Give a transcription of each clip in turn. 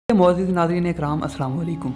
मुअज़्ज़िज़ नाज़रीन इकराम अस्सलाम वालेकुम।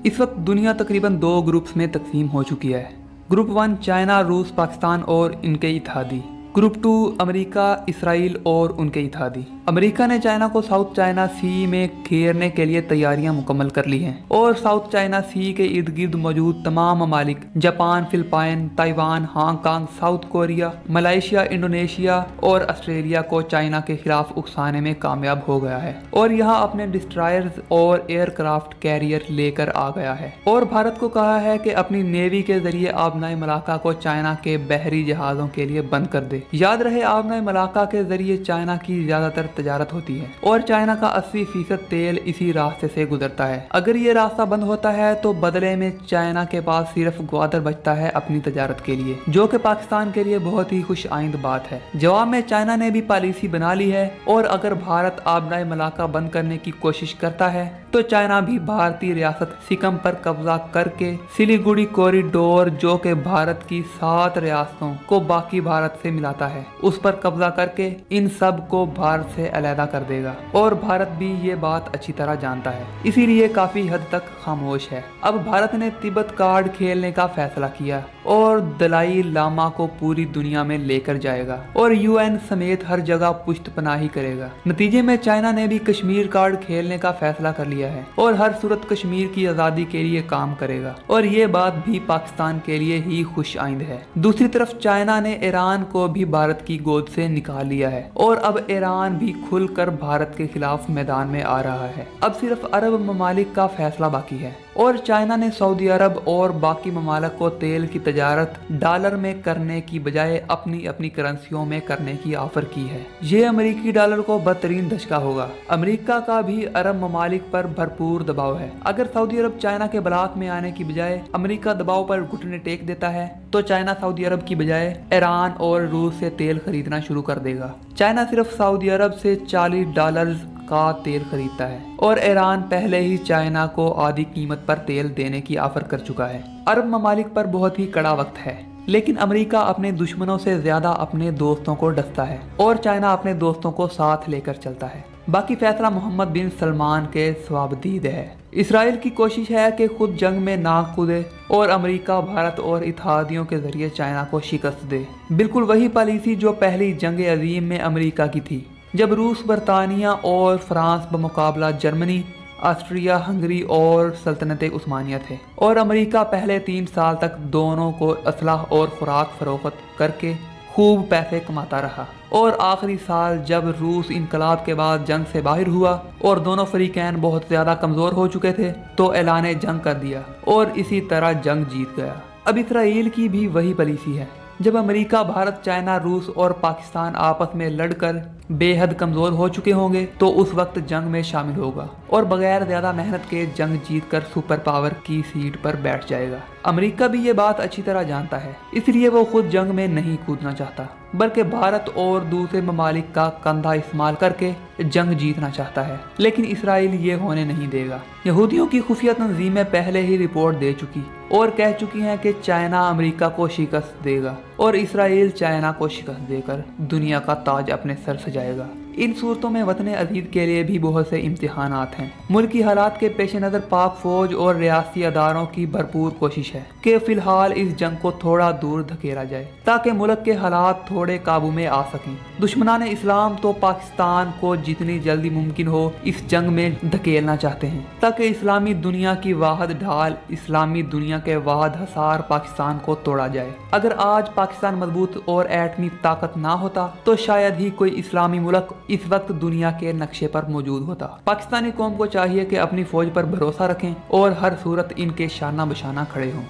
इस वक्त दुनिया तकरीबन दो ग्रुप्स में तकसीम हो चुकी है। ग्रुप 1 चाइना, रूस, पाकिस्तान और इनके इत्तेहादी। ग्रुप 2 अमेरिका, इसराइल और उनके इत्तेहादी। अमेरिका ने चाइना को साउथ चाइना सी में घेरने के लिए तैयारियां मुकम्मल कर ली हैं और साउथ चाइना सी के इर्द गिर्द मौजूद तमाम ममालिक Japan, Philippine, Taiwan, Hong Kong, south Korea, Malaysia, Indonesia और ऑस्ट्रेलिया को चाइना के खिलाफ उकसाने में कामयाब हो गया है और यहाँ अपने डिस्ट्रॉयर्स और एयरक्राफ्ट कैरियर लेकर आ गया है और भारत को कहा है कि अपनी नेवी के जरिए आबनाए मलाका को चाइना के बहरी जहाज़ों के लिए बंद कर दे। याद रहे, आबनाए मलाका के जरिए चाइना की ज्यादातर तजारत होती है और चाइना का 80% तेल इसी रास्ते से गुजरता है। अगर ये रास्ता बंद होता है तो बदले में चाइना के पास सिर्फ ग्वादर बचता है अपनी तजारत के लिए, जो कि पाकिस्तान के लिए बहुत ही खुश आइंद बात है। जवाब में चाइना ने भी पॉलिसी बना ली है और अगर भारत आबनाए मलाका बंद करने की कोशिश करता है तो चाइना भी भारतीय रियासत सिक्किम पर कब्जा करके सिलीगुड़ी कॉरिडोर, जो कि भारत की 7 रियासतों को बाकी भारत से मिलाता है, उस पर कब्जा करके इन सब को भारत से अलहदा कर देगा और भारत भी ये बात अच्छी तरह जानता है, इसीलिए काफी हद तक खामोश है। अब भारत ने तिब्बत कार्ड खेलने का फैसला किया और दलाई लामा को पूरी दुनिया में लेकर जाएगा और यूएन समेत हर जगह पुष्टपनाही करेगा। नतीजे में चाइना ने भी कश्मीर कार्ड खेलने का फैसला कर लिया है और हर सूरत कश्मीर की आज़ादी के लिए काम करेगा और ये बात भी पाकिस्तान के लिए ही खुश आइंद है। दूसरी तरफ चाइना ने ईरान को भी भारत की गोद से निकाल लिया है और अब ईरान भी खुलकर भारत के खिलाफ मैदान में आ रहा है। अब सिर्फ अरब ममालिक का फैसला बाकी है और चाइना ने सऊदी अरब और बाकी ममालिक को तेल की तजारत डॉलर में करने की बजाय अपनी अपनी करेंसियों में करने की ऑफर की है। ये अमेरिकी डॉलर को बदतरीन धचका होगा। अमेरिका का भी अरब ममालिक पर भरपूर दबाव है। अगर सऊदी अरब चाइना के ब्लॉक में आने की बजाय अमेरिका दबाव पर घुटने टेक देता है तो चाइना सऊदी अरब की बजाय ईरान और रूस से तेल खरीदना शुरू कर देगा। चाइना सिर्फ सऊदी अरब से $40 का तेल खरीदता है और ईरान पहले ही चाइना को आधी कीमत पर तेल देने की ऑफर कर चुका है। अरब ममालिक पर बहुत ही कड़ा वक्त है, लेकिन अमेरिका अपने दुश्मनों से ज्यादा अपने दोस्तों को डसता है और चाइना अपने दोस्तों को साथ लेकर चलता है। बाकी फैसला मोहम्मद बिन सलमान के स्वाबदीद है। इसराइल की कोशिश है कि खुद जंग में ना कूदे और अमेरिका, भारत और इत्तेहादियों के जरिए चाइना को शिकस्त दे। बिल्कुल वही पॉलिसी जो पहली जंग अजीम में अमेरिका की थी, जब रूस, बरतानिया और फ्रांस बमुकाबला जर्मनी, ऑस्ट्रिया, हंगरी और सल्तनत उस्मानिया थे और अमेरिका पहले 3 साल तक दोनों को असलाह और खुराक फरोख्त करके खूब पैसे कमाता रहा और आखिरी साल जब रूस इनकलाब के बाद जंग से बाहर हुआ और दोनों फरीकैन बहुत ज़्यादा कमज़ोर हो चुके थे तो ऐलान जंग कर दिया और इसी तरह जंग जीत गया। अब इसराइल की भी वही पॉलिसी है। जब अमेरिका, भारत, चाइना, रूस और पाकिस्तान आपस में लड़कर बेहद कमज़ोर हो चुके होंगे तो उस वक्त जंग में शामिल होगा और बगैर ज़्यादा मेहनत के जंग जीतकर सुपर पावर की सीट पर बैठ जाएगा। अमेरिका भी ये बात अच्छी तरह जानता है, इसलिए वो खुद जंग में नहीं कूदना चाहता बल्कि भारत और दूसरे ममालिक का कंधा इस्तेमाल करके जंग जीतना चाहता है, लेकिन इसराइल ये होने नहीं देगा। यहूदियों की खुफिया तंजीमें पहले ही रिपोर्ट दे चुकी और कह चुकी हैं कि चाइना अमेरिका को शिकस्त देगा और इसराइल चाइना को शिकस्त देकर दुनिया का ताज अपने सर सजाएगा। इन सूरतों में वतन अजीज के लिए भी बहुत से इम्तिहानात हैं। मुल्की हालात के पेश नज़र पाक फौज और रियासती अदारों की भरपूर कोशिश है कि फिलहाल इस जंग को थोड़ा दूर धकेला जाए ताकि मुल्क के हालात थोड़े काबू में आ सकें। दुश्मनान इस्लाम तो पाकिस्तान को जितनी जल्दी मुमकिन हो इस जंग में धकेलना चाहते हैं ताकि इस्लामी दुनिया की वाहद ढाल, इस्लामी दुनिया के वाहद हसार पाकिस्तान को तोड़ा जाए। अगर आज पाकिस्तान मजबूत और एटमी ताकत ना होता तो शायद ही कोई इस्लामी मुल्क इस वक्त दुनिया के नक्शे पर मौजूद होता। पाकिस्तानी कौम को चाहिए कि अपनी फौज पर भरोसा रखें और हर सूरत इनके शाना बशाना खड़े हों।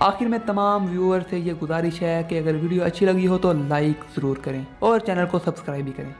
आखिर में तमाम व्यूअर से ये गुजारिश है कि अगर वीडियो अच्छी लगी हो तो लाइक ज़रूर करें और चैनल को सब्सक्राइब भी करें।